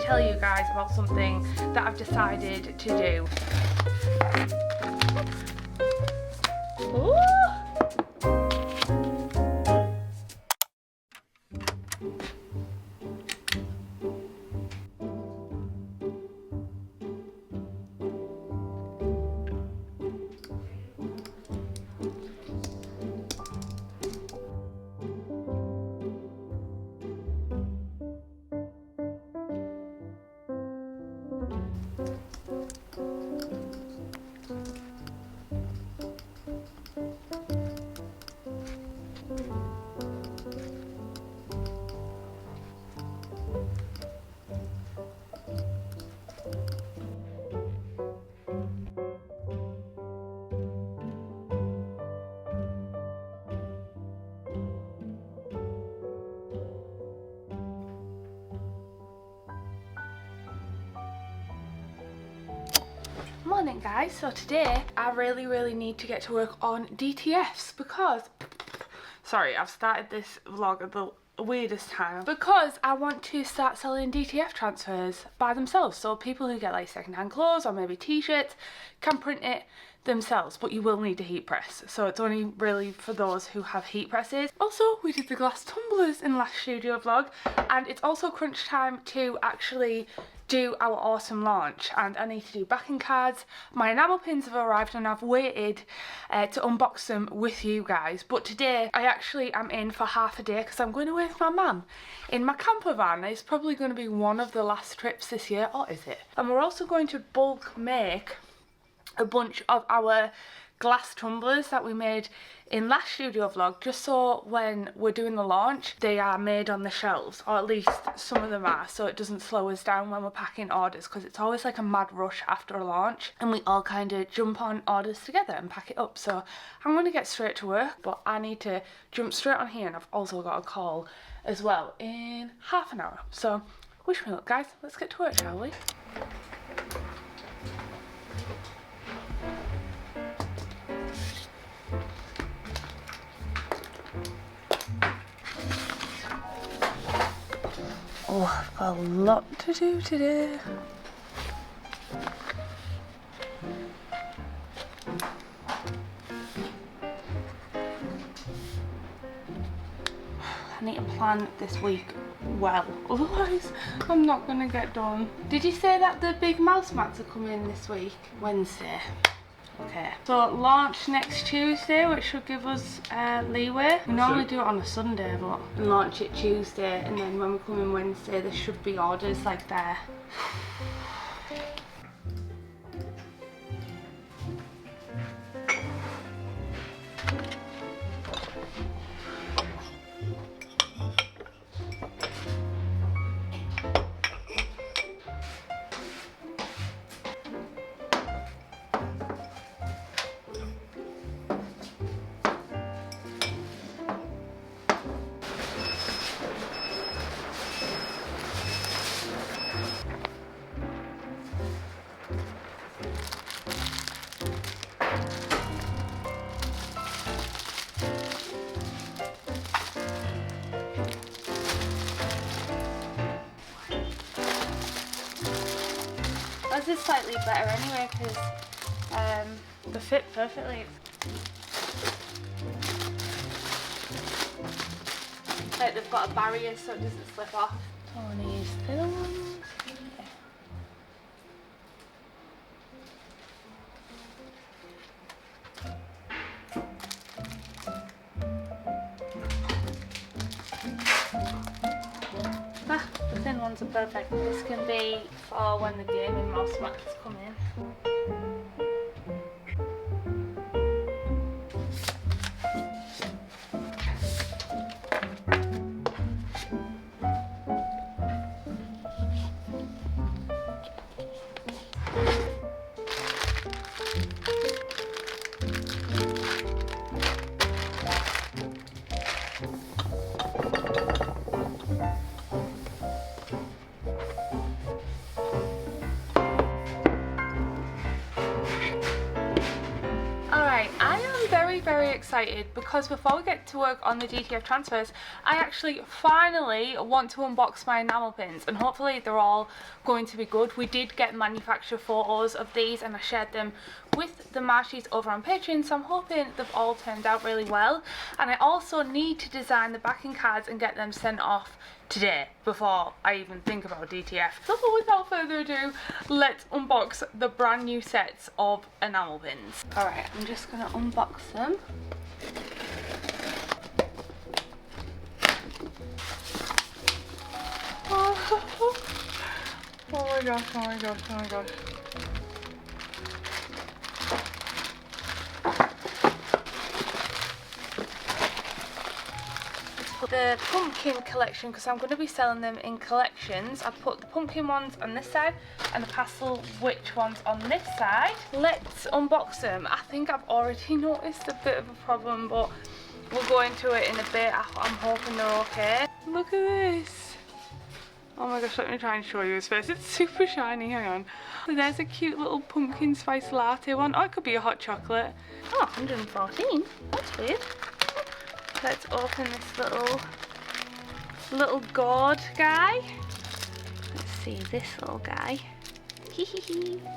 tell you guys about something that I've decided to do. Ooh. Morning guys, so today I really need to get to work on DTFs because, sorry, I've started this vlog at the weirdest time, because I want to start selling DTF transfers by themselves, so people who get like second-hand clothes or maybe t-shirts can print it themselves, but you will need a heat press, so it's only really for those who have heat presses. Also, we did the glass tumblers in last studio vlog, and it's also crunch time to actually do our awesome launch, and I need to do backing cards. My enamel pins have arrived and I've waited to unbox them with you guys, but today I actually am in for half a day because I'm going away with my mum in my camper van. It's probably going to be one of the last trips this year, or is it? And we're also going to bulk make a bunch of our glass tumblers that we made in last studio vlog, just so when we're doing the launch they are made on the shelves, or at least some of them are, so it doesn't slow us down when we're packing orders, because it's always like a mad rush after a launch and we all kind of jump on orders together and pack it up. So I'm going to get straight to work, but I need to jump straight on here, and I've also got a call as well in half an hour. So wish me luck guys, let's get to work, shall we? Oh, I've got a lot to do today. I need to plan this week well, otherwise I'm not gonna get done. Did you say that the big mousemats are coming this week? Wednesday. Okay, so launch next Tuesday, which should give us leeway. We normally do it on a Sunday, but launch it Tuesday, and then when we come in Wednesday there should be orders like there. This is slightly better anyway because they fit perfectly. Like they've got a barrier so it doesn't slip off. I want to use thinner ones. The thin ones are perfect. This can be for when the gaming mousemats come in. excited because before we get to work on the DTF transfers, I actually finally want to unbox my enamel pins, and hopefully they're all going to be good. We did get manufacturer photos of these and I shared them with the Marshies over on Patreon, so I'm hoping they've all turned out really well. And I also need to design the backing cards and get them sent off today before I even think about DTF. So without further ado, let's unbox the brand new sets of enamel pins. Alright, I'm just gonna unbox them. Oh my gosh, oh my gosh, oh my gosh. The pumpkin collection, because I'm going to be selling them in collections. I've put the pumpkin ones on this side and the pastel witch ones on this side. Let's unbox them. I think I've already noticed a bit of a problem, but we'll go into it in a bit. I'm hoping they're okay. Look at this. Oh my gosh, let me try and show you his face. It's super shiny, hang on. So there's a cute little pumpkin spice latte one. Oh, it could be a hot chocolate. Oh, 114. That's weird. Let's open this little gourd guy. Let's see this little guy.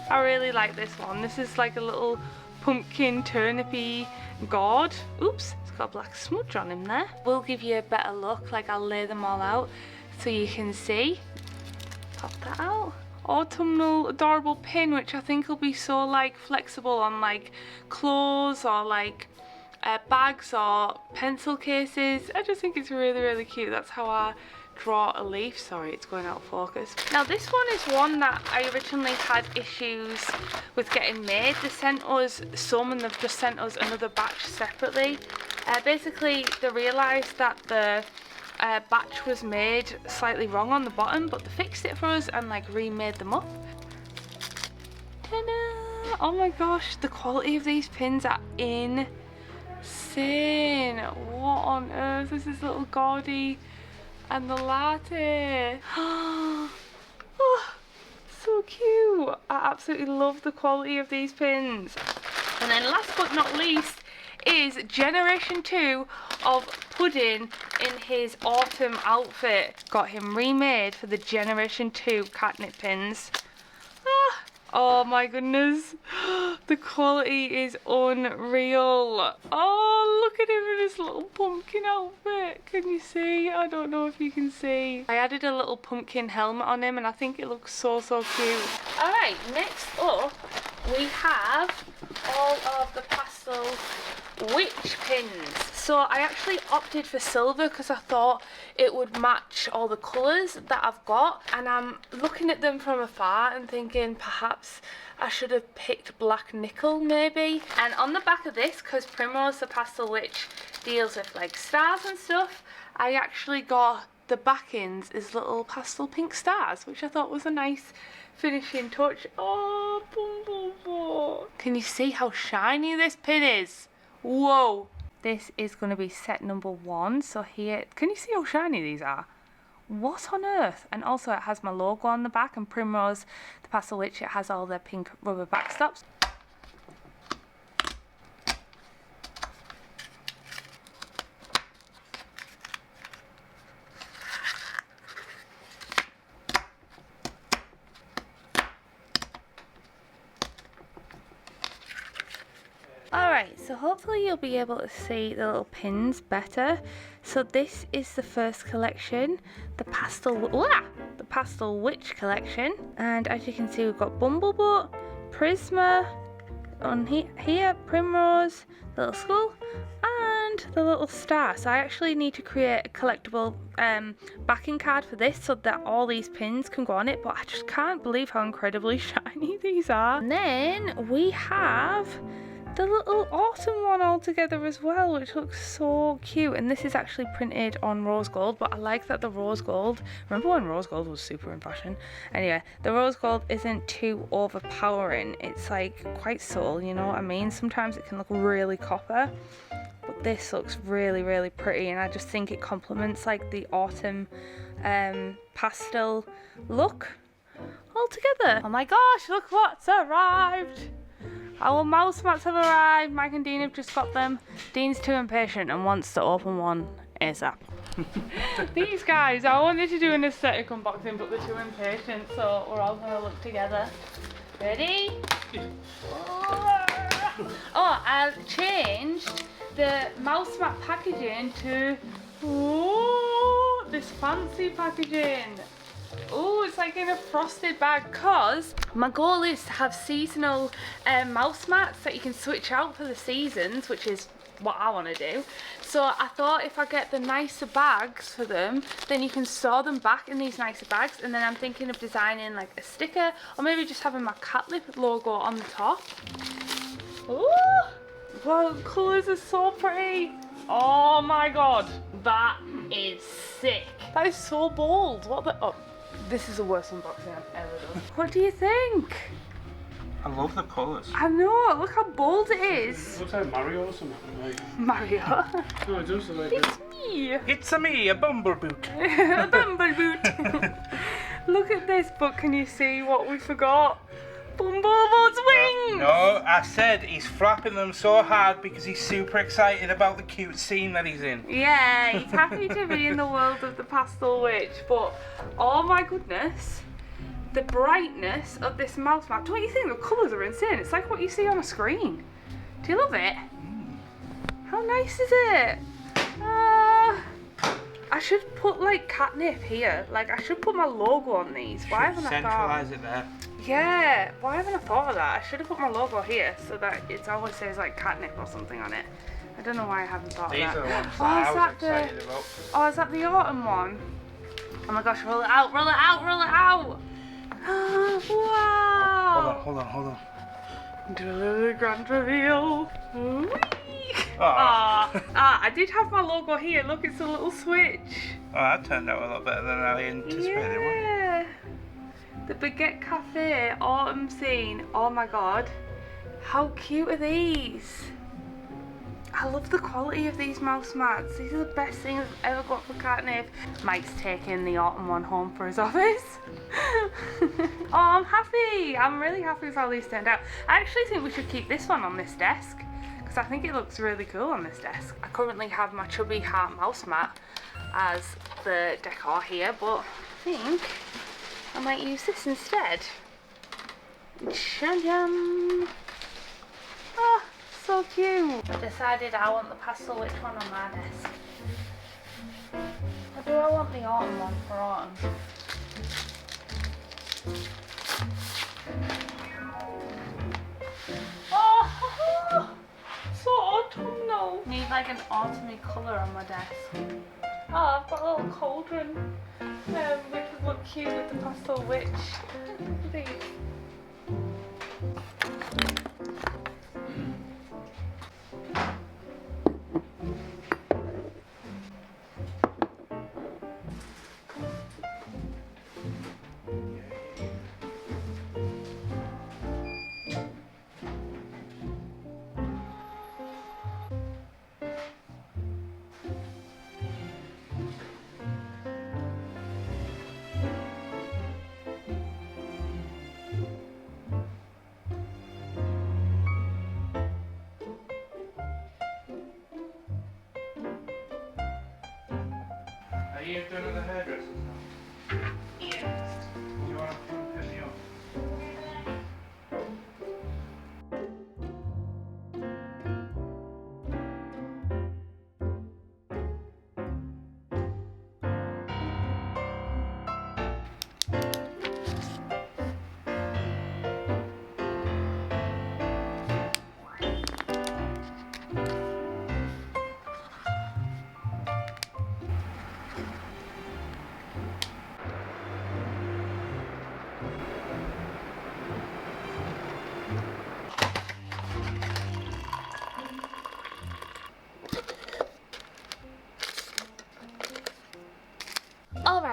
I really like this one. This is like a little pumpkin turnipy gourd. Oops, it's got a black smudge on him there. We'll give you a better look, like I'll lay them all out so you can see. Pop that out. Autumnal adorable pin, which I think will be so like flexible on like clothes or like bags or pencil cases. I just think it's really, really cute. That's how I draw a leaf. Sorry, it's going out of focus. Now this one is one that I originally had issues with getting made. They sent us some and they've just sent us another batch separately. Basically they realised that the batch was made slightly wrong on the bottom, but they fixed it for us and like remade them up. Ta-da! Oh my gosh, the quality of these pins are insane. What on earth is this little gaudy and the latte? Oh, so cute. I absolutely love the quality of these pins. And then last but not least is generation 2 of Puddin in his autumn outfit. Got him remade for the generation 2 Katnipp pins. Oh my goodness, the quality is unreal. Oh, look at him in his little pumpkin outfit. Can you see? I don't know if you can see. I added a little pumpkin helmet on him and I think it looks so, so cute. Alright, next up we have all of the pastel witch pins. So I actually opted for silver because I thought it would match all the colours that I've got, and I'm looking at them from afar and thinking perhaps I should have picked black nickel maybe. And on the back of this, because Primrose the pastel witch deals with like stars and stuff, I actually got the backings as little pastel pink stars, which I thought was a nice finishing touch. Oh, boom, boom, boom. Can you see how shiny this pin is? Whoa. This is going to be set number 1. So here, can you see how shiny these are? What on earth? And also it has my logo on the back, and Primrose the pastel witch, it has all the pink rubber backstops. Alright, so hopefully you'll be able to see the little pins better. So this is the first collection, the pastel witch collection, and as you can see we've got Bumblebutt, Prisma, on here Primrose, the little skull, and the little star. So I actually need to create a collectible backing card for this so that all these pins can go on it, but I just can't believe how incredibly shiny these are. And then we have the little autumn one all together as well, which looks so cute. And this is actually printed on rose gold, but I like that the rose gold, remember when rose gold was super in fashion? Anyway, the rose gold isn't too overpowering. It's like quite subtle, you know what I mean? Sometimes it can look really copper, but this looks really, really pretty, and I just think it complements like the autumn pastel look all together. Oh my gosh, look what's arrived. Our mouse mats have arrived. Mike and Dean have just got them. Dean's too impatient and wants to open one ASAP. These guys, I wanted to do an aesthetic unboxing, but they're too impatient, so we're all gonna look together. Ready? Oh, I've changed the mouse mat packaging to this fancy packaging. Oh, it's like in a frosted bag, because my goal is to have seasonal mouse mats that you can switch out for the seasons, which is what I want to do. So I thought if I get the nicer bags for them, then you can store them back in these nicer bags, and then I'm thinking of designing like a sticker, or maybe just having my Katnipp logo on the top. Ooh! Wow, the colours are so pretty. Oh my god, that is sick. That is so bold. What the... Oh, this is the worst unboxing I've ever done. What do you think? I love the colours. I know, look how bold it is. It looks like Mario or something. Like... Mario. No, it does look like It's me. It's a me, a bumbleboot. A bumbleboot. Look at this, but can you see what we forgot? Bumbleboot's wings! No, I said he's flapping them so hard because he's super excited about the cute scene that he's in. Yeah, he's happy to be in the world of the Pastel Witch, but oh my goodness, the brightness of this mouse mat. Don't you think the colours are insane? It's like what you see on a screen. Do you love it? How nice is it? I should put like Katnipp here. Like I should put my logo on these. Why haven't I thought? Centralise it there. Yeah, why haven't I thought of that? I should have put my logo here so that it always says like Katnipp or something on it. I don't know why I haven't thought These of that. are the ones Oh, that is I was that excited about. Oh, is that the autumn one? Oh my gosh, roll it out, roll it out, roll it out! Wow! Hold on. The grand reveal. Ah, I did have my logo here. Look, it's a little switch. oh, that turned out a lot better than I anticipated. Yeah. The Baguette Cafe autumn scene. Oh my god. How cute are these? I love the quality of these mouse mats. These are the best things I've ever got for Katnipp. Mike's taking the autumn one home for his office. Oh, I'm happy. I'm really happy with how these turned out. I actually think we should keep this one on this desk, because I think it looks really cool on this desk. I currently have my chubby heart mouse mat as the decor here, but I think I might use this instead. Chum. Oh, so cute. I decided I want the Pastel Witch one on my desk. Or do I want the autumn one for autumn? Oh, so autumnal. Need like an autumny colour on my desk. Oh, I've got a little cauldron. Which would look cute with the Pastel Witch. These. Are you done with the hairdressers now? Yes. You want to come pick me up?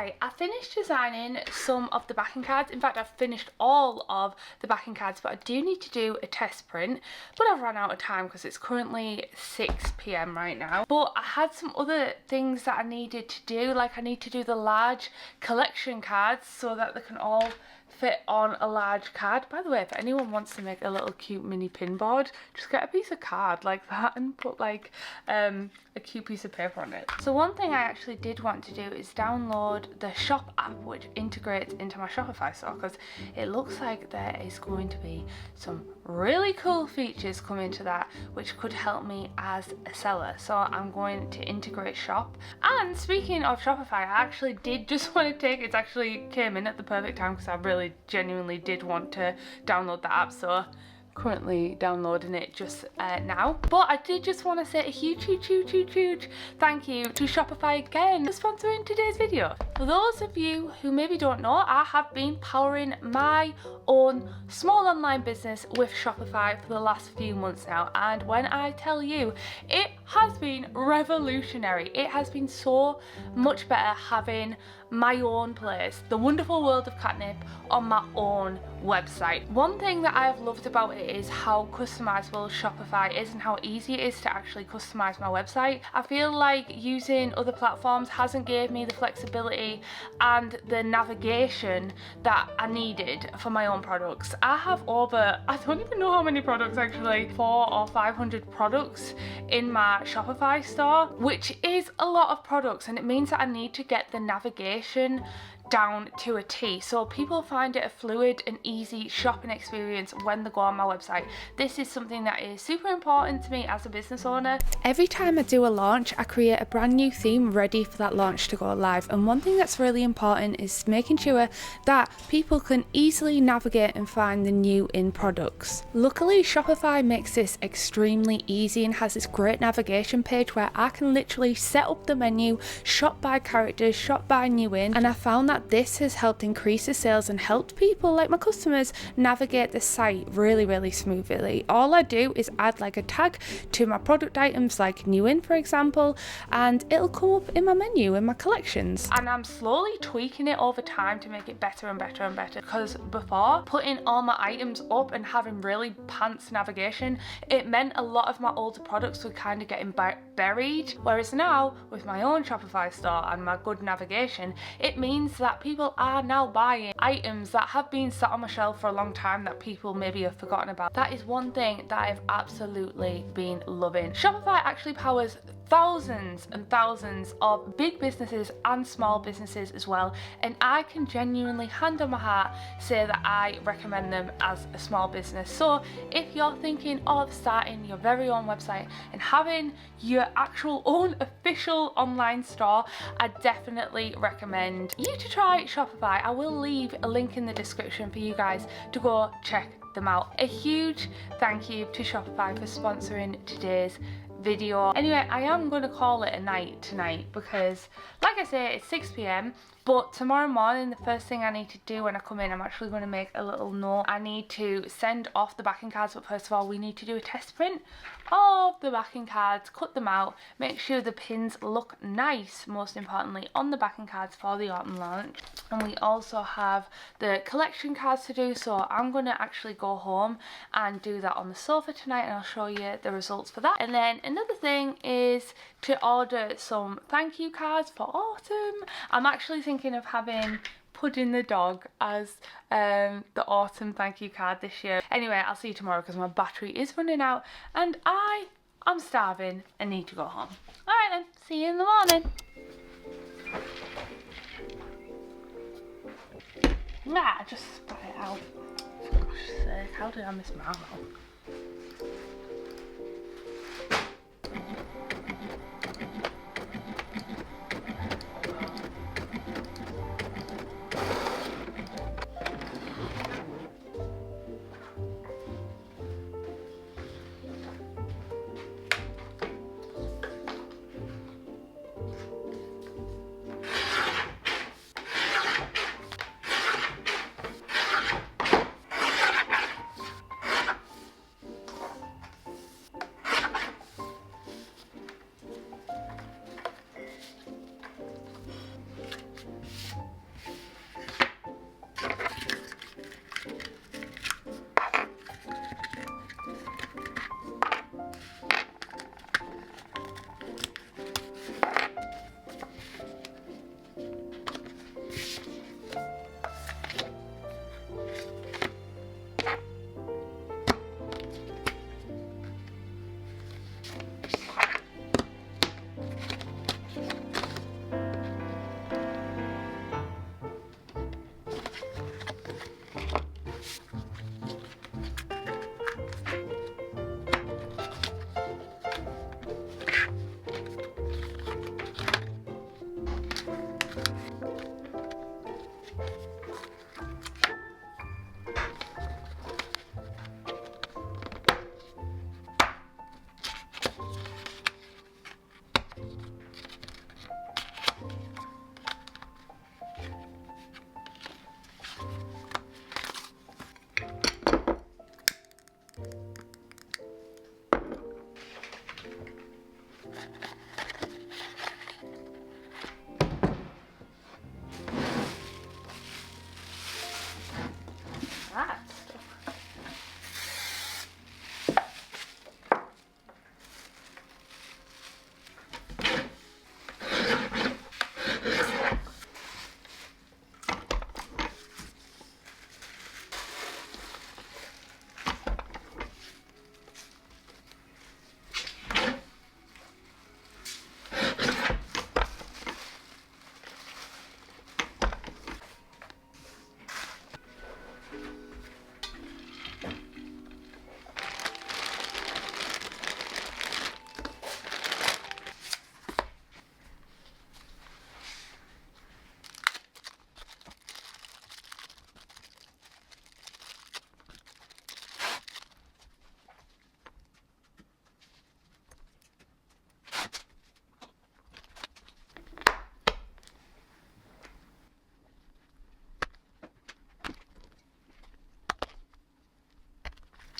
Right, I finished designing some of the backing cards. In fact, I've finished all of the backing cards, but I do need to do a test print. But I've run out of time because it's currently 6 p.m. right now. But I had some other things that I needed to do, like I need to do the large collection cards so that they can all fit on a large card. By the way, if anyone wants to make a little cute mini pin board, just get a piece of card like that and put like a cute piece of paper on it. So one thing I actually did want to do is download the Shop app, which integrates into my Shopify store, because it looks like there is going to be some really cool features coming to that which could help me as a seller. So I'm going to integrate Shop. And speaking of Shopify, I actually did just want to take, it's actually came in at the perfect time because I really genuinely did want to download the app, so currently downloading it just now. But I did just want to say a huge thank you to Shopify again for sponsoring today's video. For those of you who maybe don't know, I have been powering my own small online business with Shopify for the last few months now, and when I tell you, it has been revolutionary. It has been so much better having my own place, the wonderful world of Katnipp, on my own website. One thing that I have loved about it is how customizable Shopify is and how easy it is to actually customize my website. I feel like using other platforms hasn't gave me the flexibility and the navigation that I needed for my own products. I have over, I don't even know how many products actually, 400 or 500 products in my Shopify store, which is a lot of products, and it means that I need to get the navigation down to a T, so people find it a fluid and easy shopping experience when they go on my website. This is something that is super important to me as a business owner. Every time I do a launch, I create a brand new theme ready for that launch to go live, and one thing that's really important is making sure that people can easily navigate and find the new in products. Luckily, Shopify makes this extremely easy and has this great navigation page where I can literally set up the menu, shop by characters, shop by new in, and I found that this has helped increase the sales and helped people like my customers navigate the site really smoothly. All I do is add like a tag to my product items, like new in for example, and it'll come up in my menu in my collections. And I'm slowly tweaking it over time to make it better and better and better, because before, putting all my items up and having really pants navigation, it meant a lot of my older products were kind of getting buried, whereas now with my own Shopify store and my good navigation, it means that people are now buying items that have been sat on my shelf for a long time that people maybe have forgotten about. That is one thing that I've absolutely been loving. Shopify actually powers thousands and thousands of big businesses and small businesses as well, and I can genuinely, hand on my heart, say that I recommend them as a small business. So if you're thinking of starting your very own website and having your actual own official online store, I definitely recommend you to try Shopify. I will leave a link in the description for you guys to go check them out. A huge thank you to Shopify for sponsoring today's video. Anyway, I am going to call it a night tonight because, like I say, it's 6 p.m. But tomorrow morning, the first thing I need to do when I come in, I'm actually going to make a little note. I need to send off the backing cards, but first of all, we need to do a test print of the backing cards, cut them out, make sure the pins look nice, most importantly, on the backing cards for the autumn launch. And we also have the collection cards to do, so I'm going to actually go home and do that on the sofa tonight, and I'll show you the results for that. And then another thing is to order some thank you cards for autumn. I'm actually thinking of having Pudding the dog as the autumn thank you card this year. Anyway, I'll see you tomorrow because my battery is running out and I'm starving and need to go home. Alright then, see you in the morning. I just spat it out. For gosh sake, how did I miss Marlowe?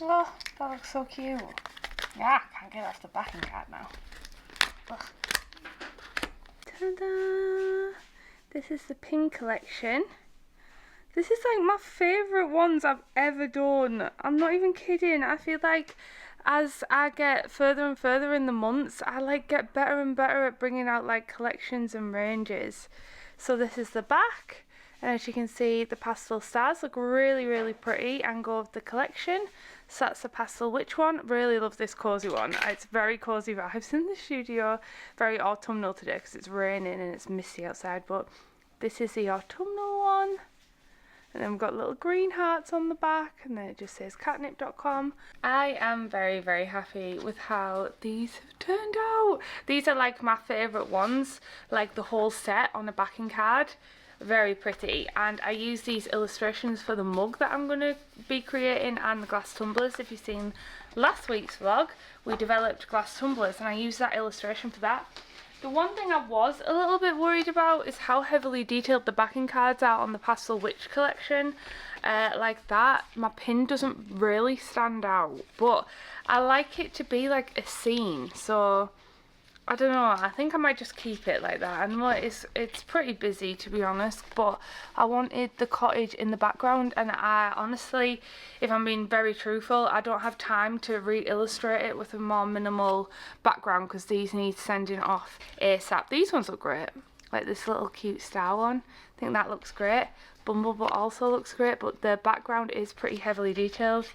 Oh, that looks so cute. Yeah, I can't get off the backing card now. Ugh. Ta-da! This is the pin collection. This is like my favourite ones I've ever done. I'm not even kidding. I feel like as I get further and further in the months, I like get better and better at bringing out like collections and ranges. So this is the back, and as you can see, the pastel stars look really, really pretty and go with the collection. So that's the pastel witch one. Really love this cozy one. It's very cozy vibes in the studio. Very autumnal today because it's raining and it's misty outside, but this is the autumnal one. And then we've got little green hearts on the back, and then it just says katnipp.com. I am very, very happy with how these have turned out. These are like my favourite ones, like the whole set on the backing card. Very pretty. And I use these illustrations for the mug that I'm going to be creating and the glass tumblers. If you've seen last week's vlog, we developed glass tumblers and I used that illustration for that. The one thing I was a little bit worried about is how heavily detailed the backing cards are on the Pastel Witch collection. Like that, my pin doesn't really stand out, but I like it to be like a scene, so I don't know, I think I might just keep it like that. I know it's pretty busy, to be honest, but I wanted the cottage in the background, and I honestly, if I'm being very truthful, I don't have time to re-illustrate it with a more minimal background because these need sending off ASAP. These ones look great, like this little cute star one. I think that looks great. Bumblebee also looks great, but the background is pretty heavily detailed.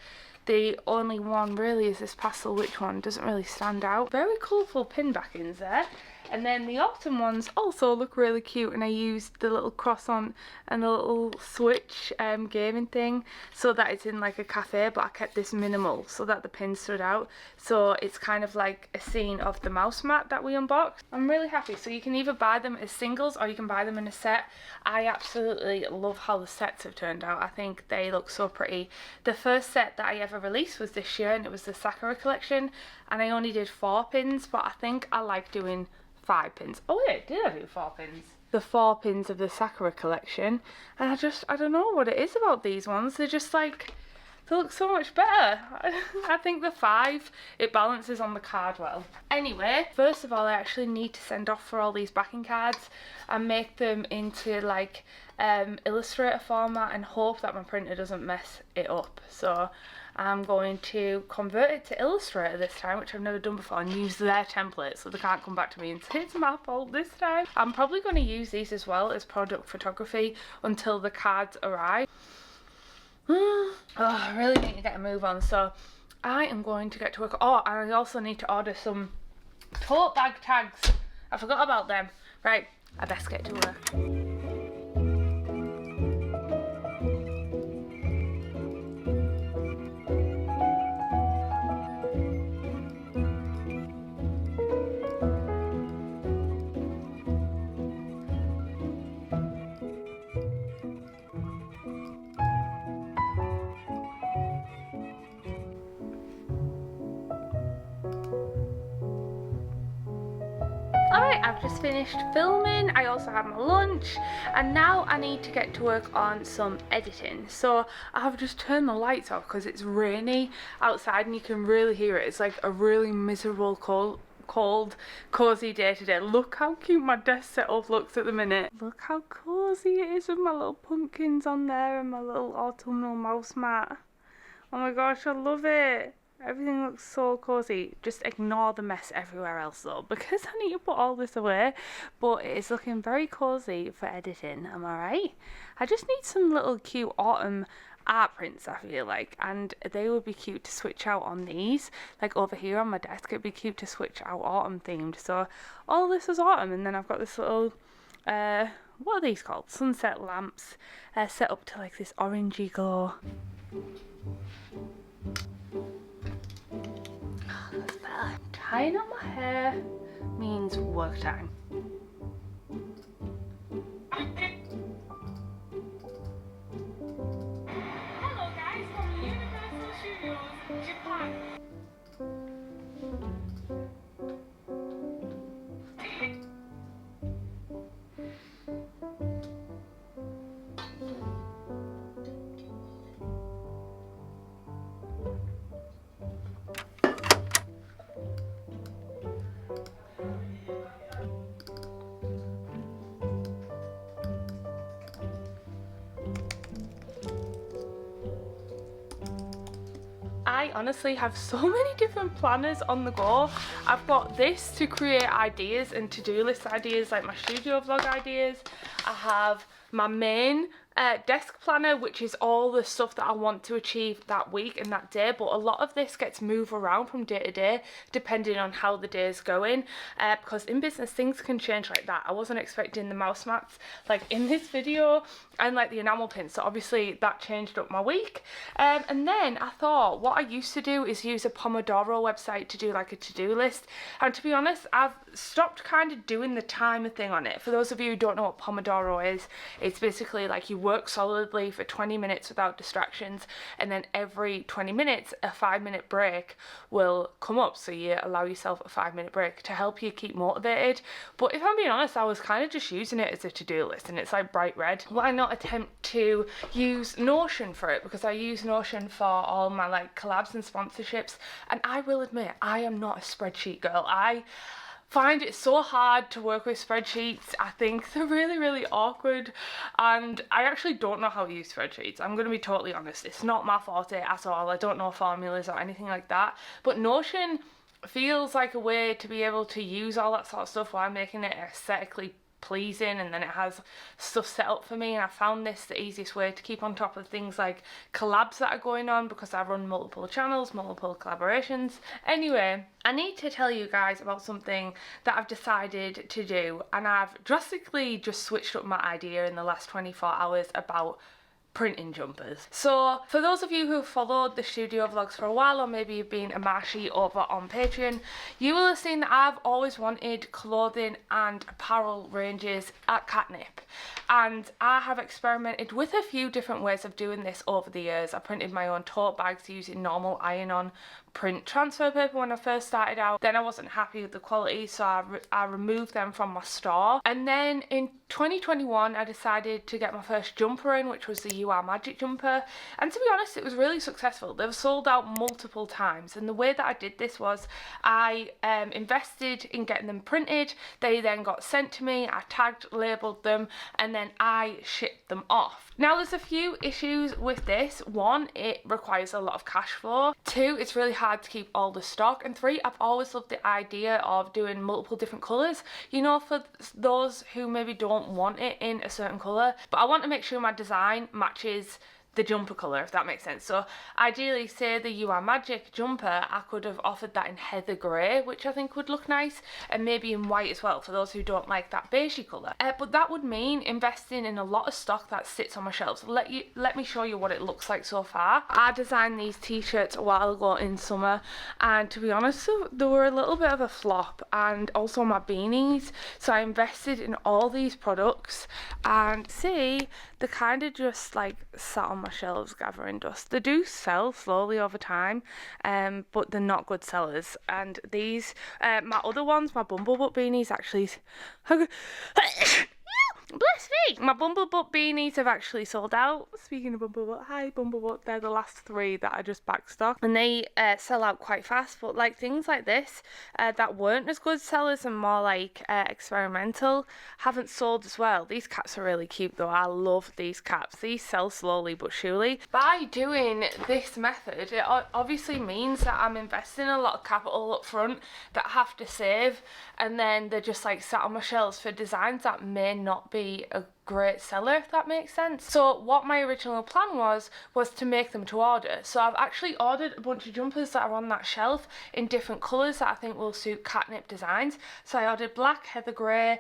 The only one really is this pastel witch one, doesn't really stand out. Very colourful pin backings there. And then the autumn ones also look really cute, and I used the little cross on and the little switch gaming thing so that it's in like a cafe, but I kept this minimal so that the pin stood out. So it's kind of like a scene of the mouse mat that we unboxed. I'm really happy. So you can either buy them as singles or you can buy them in a set. I absolutely love how the sets have turned out. I think they look so pretty. The first set that I ever released was this year, and it was the Sakura collection, and I only did 4 pins, but I think I like doing 5 pins. Oh wait, did I do 4 pins? The 4 pins of the Sakura collection, and I don't know what it is about these ones. They're just like, they look so much better. I think the 5, it balances on the card well. Anyway, first of all, I actually need to send off for all these backing cards and make them into like Illustrator format and hope that my printer doesn't mess it up. So I'm going to convert it to Illustrator this time, which I've never done before, and use their template so they can't come back to me and say it's my fault this time. I'm probably going to use these as well as product photography until the cards arrive. Oh, I really need to get a move on, so I am going to get to work. Oh, and I also need to order some tote bag tags. I forgot about them. Right, I best get to work. Alright, I've just finished filming. I also had my lunch, and now I need to get to work on some editing. So I have just turned the lights off because it's rainy outside and you can really hear it. It's like a really miserable cold cozy day today. Look how cute my desk setup looks at the minute. Look how cozy it is with my little pumpkins on there and my little autumnal mouse mat. Oh my gosh, I love it. Everything looks so cozy. Just ignore the mess everywhere else though, because I need to put all this away. But it is looking very cozy for editing, am I right? I just need some little cute autumn art prints, I feel like, and they would be cute to switch out on these. Like over here on my desk, it'd be cute to switch out autumn themed. So all this is autumn, and then I've got this little what are these called? Sunset lamps set up to like this orangey glow. That's better. Tying up my hair means work time. Hello guys, from Universal Studios, Japan. I honestly have so many different planners on the go. I've got this to create ideas and to-do list ideas, like my studio vlog ideas. I have my main desk planner, which is all the stuff that I want to achieve that week and that day, but a lot of this gets moved around from day to day depending on how the day is going, because in business things can change like that. I wasn't expecting the mouse mats like in this video and like the enamel pins, so obviously that changed up my week. And then I thought what I used to do is use a Pomodoro website to do like a to-do list, and to be honest I've stopped kind of doing the timer thing on it. For those of you who don't know what Pomodoro is, it's basically like you work solidly for 20 minutes without distractions, and then every 20 minutes a 5-minute break will come up, so you allow yourself a 5-minute break to help you keep motivated. But if I'm being honest, I was kind of just using it as a to-do list, and it's like bright red. Why not attempt to use Notion for it, because I use Notion for all my like collabs and sponsorships, and I will admit I am not a spreadsheet girl. I find it so hard to work with spreadsheets. I think they're really awkward, and I actually don't know how to use spreadsheets. I'm going to be totally honest, it's not my forte at all. I don't know formulas or anything like that, but Notion feels like a way to be able to use all that sort of stuff while making it aesthetically pleasing, and then it has stuff set up for me, and I found this the easiest way to keep on top of things like collabs that are going on, because I run multiple channels, multiple collaborations. Anyway, I need to tell you guys about something that I've decided to do, and I've drastically just switched up my idea in the last 24 hours about printing jumpers. So for those of you who have followed the studio vlogs for a while, or maybe you've been a Marshie over on Patreon, you will have seen that I've always wanted clothing and apparel ranges at Katnipp, and I have experimented with a few different ways of doing this over the years. I printed my own tote bags using normal iron-on print transfer paper when I first started out. Then I wasn't happy with the quality, so I removed them from my store. And then in 2021 I decided to get my first jumper in, which was the You Are Magic jumper, and to be honest it was really successful. They've sold out multiple times, and the way that I did this was I invested in getting them printed. They then got sent to me, I tagged, labelled them, and then I shipped them off. Now there's a few issues with this. One, it requires a lot of cash flow. Two, it's really hard to keep all the stock. And three, I've always loved the idea of doing multiple different colours, you know, for those who maybe don't want it in a certain colour, but I want to make sure my design matches the jumper colour, if that makes sense. So ideally, say the You Are Magic jumper, I could have offered that in heather grey, which I think would look nice, and maybe in white as well for those who don't like that beigey colour. But that would mean investing in a lot of stock that sits on my shelves. Let me show you what it looks like so far. I designed these t-shirts a while ago in summer, and to be honest they were a little bit of a flop, and also my beanies. So I invested in all these products, and see, they kind of just like sat on my shelves gathering dust. They do sell slowly over time, but they're not good sellers. And these, my other ones, my Bumblebutt beanies actually bless me! My Bumblebutt beanies have actually sold out. Speaking of Bumblebutt, hi Bumblebutt, they're the last 3 that I just backstocked, and they sell out quite fast. But like things like this that weren't as good sellers and more like experimental haven't sold as well. These caps are really cute though. I love these caps. These sell slowly but surely. By doing this method, it obviously means that I'm investing a lot of capital up front that I have to save, and then they're just like sat on my shelves for designs that may not be a great seller, if that makes sense. So what my original plan was to make them to order. So I've actually ordered a bunch of jumpers that are on that shelf in different colours that I think will suit Katnipp designs. So I ordered black, heather grey,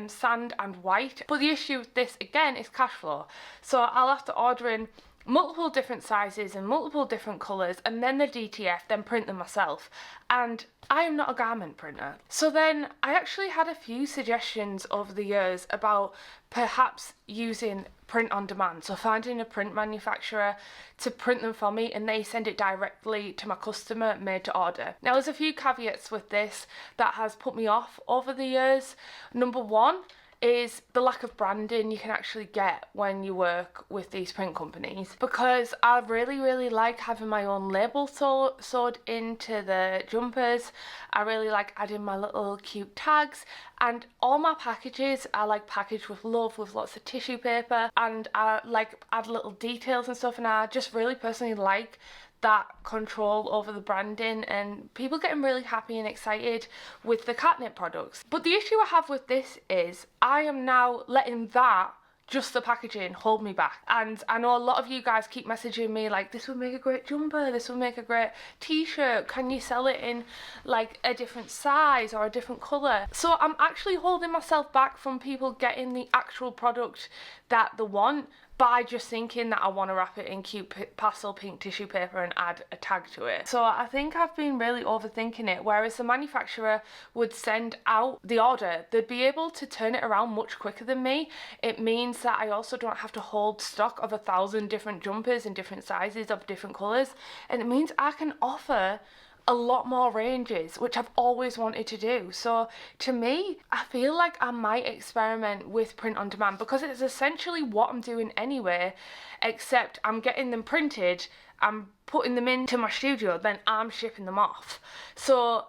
sand and white. But the issue with this again is cash flow. So I'll have to order in multiple different sizes and multiple different colours, and then the DTF, then print them myself, and I am not a garment printer. So then I actually had a few suggestions over the years about perhaps using print on demand, so finding a print manufacturer to print them for me and they send it directly to my customer made to order. Now there's a few caveats with this that has put me off over the years. Number one is the lack of branding you can actually get when you work with these print companies, because I really like having my own label sewed into the jumpers. I really like adding my little cute tags, and all my packages are like packaged with love, with lots of tissue paper, and I like add little details and stuff, and I just really personally like that control over the branding and people getting really happy and excited with the Katnipp products. But the issue I have with this is I am now letting that, just the packaging, hold me back. And I know a lot of you guys keep messaging me like, this would make a great jumper, this would make a great t-shirt, can you sell it in like a different size or a different colour? So I'm actually holding myself back from people getting the actual product that they want by just thinking that I want to wrap it in cute pastel pink tissue paper and add a tag to it. So I think I've been really overthinking it, whereas the manufacturer would send out the order, they'd be able to turn it around much quicker than me. It means that I also don't have to hold stock of 1,000 different jumpers in different sizes of different colours, and it means I can offer a lot more ranges, which I've always wanted to do. So to me, I feel like I might experiment with print on demand, because it's essentially what I'm doing anyway, except I'm getting them printed, I'm putting them into my studio, then I'm shipping them off. So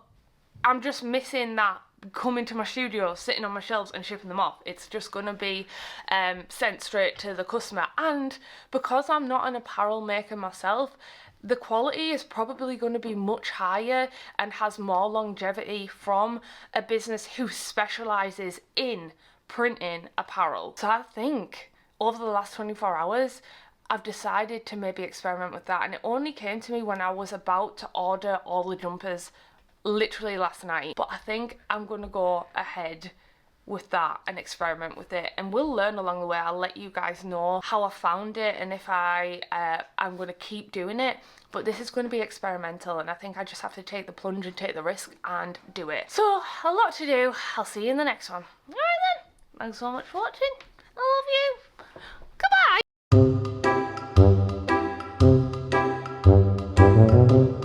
I'm just missing that coming to my studio, sitting on my shelves and shipping them off. It's just gonna be sent straight to the customer. And because I'm not an apparel maker myself, the quality is probably going to be much higher and has more longevity from a business who specialises in printing apparel. So I think over the last 24 hours, I've decided to maybe experiment with that. And it only came to me when I was about to order all the jumpers literally last night. But I think I'm going to go ahead with that and experiment with it, and we'll learn along the way. I'll let you guys know how I found it and if I'm going to keep doing it, but this is going to be experimental, and I think I just have to take the plunge and take the risk and do it. So a lot to do. I'll see you in the next one. All right then, thanks so much for watching. I love you. Goodbye.